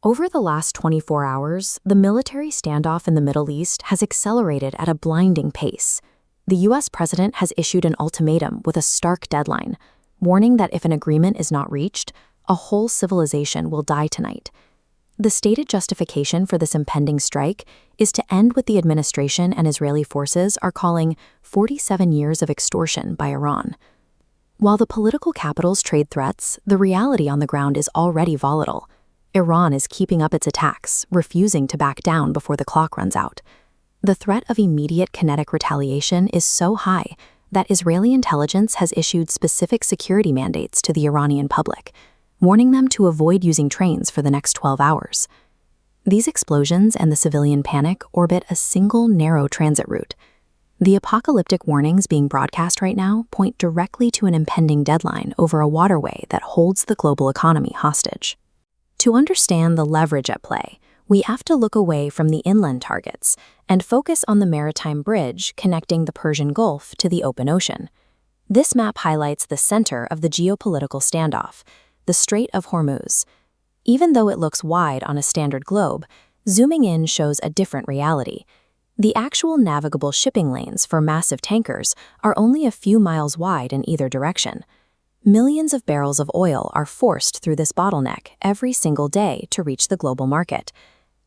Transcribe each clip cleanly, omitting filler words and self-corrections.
Over the last 24 hours, the military standoff in the Middle East has accelerated at a blinding pace. The U.S. president has issued an ultimatum with a stark deadline, warning that if an agreement is not reached, a whole civilization will die tonight. The stated justification for this impending strike is to end what the administration and Israeli forces are calling 47 years of extortion by Iran. While the political capitals trade threats, the reality on the ground is already volatile. Iran is keeping up its attacks, refusing to back down before the clock runs out. The threat of immediate kinetic retaliation is so high that Israeli intelligence has issued specific security mandates to the Iranian public, warning them to avoid using trains for the next 12 hours. These explosions and the civilian panic orbit a single narrow transit route. The apocalyptic warnings being broadcast right now point directly to an impending deadline over a waterway that holds the global economy hostage. To understand the leverage at play, we have to look away from the inland targets and focus on the maritime bridge connecting the Persian Gulf to the open ocean. This map highlights the center of the geopolitical standoff, the Strait of Hormuz. Even though it looks wide on a standard globe, zooming in shows a different reality. The actual navigable shipping lanes for massive tankers are only a few miles wide in either direction. Millions of barrels of oil are forced through this bottleneck every single day to reach the global market.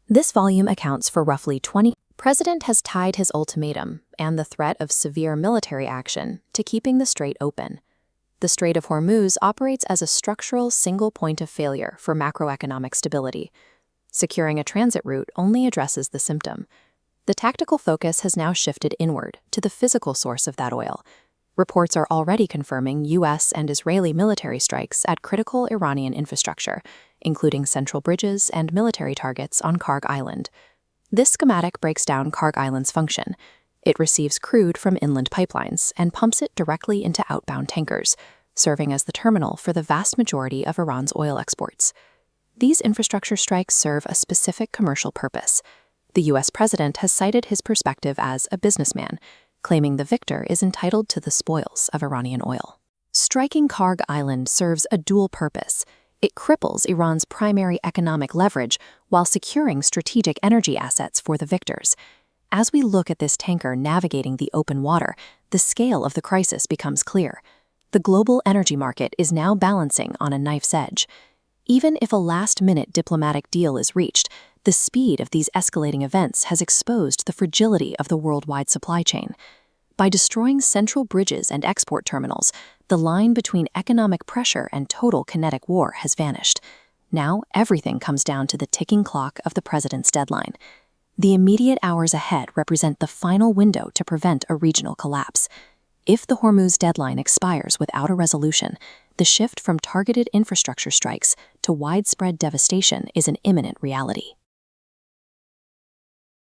This volume accounts for roughly 20%. The president has tied his ultimatum and the threat of severe military action to keeping the strait open. The Strait of Hormuz operates as a structural single point of failure for macroeconomic stability. Securing a transit route only addresses the symptom. The tactical focus has now shifted inward to the physical source of that oil. Reports are already confirming U.S. and Israeli military strikes at critical Iranian infrastructure, including central bridges and military targets on Kharg Island. This schematic breaks down Kharg Island's function. It receives crude from inland pipelines and pumps it directly into outbound tankers, serving as the terminal for the vast majority of Iran's oil exports. These infrastructure strikes serve a specific commercial purpose. The U.S. president has cited his perspective as a businessman, claiming the victor is entitled to the spoils of Iranian oil. Striking Kharg Island serves a dual purpose. It cripples Iran's primary economic leverage while securing strategic energy assets for the victors. As we look at this tanker navigating the open water, the scale of the crisis becomes clear. The global energy market is now balancing on a knife's edge. Even if a last-minute diplomatic deal is reached, the speed of these escalating events has exposed the fragility of the worldwide supply chain. By destroying central bridges and export terminals, the line between economic pressure and total kinetic war has vanished. Now everything comes down to the ticking clock of the president's deadline. The immediate hours ahead represent the final window to prevent a regional collapse. If the Hormuz deadline expires without a resolution, the shift from targeted infrastructure strikes to widespread devastation is an imminent reality.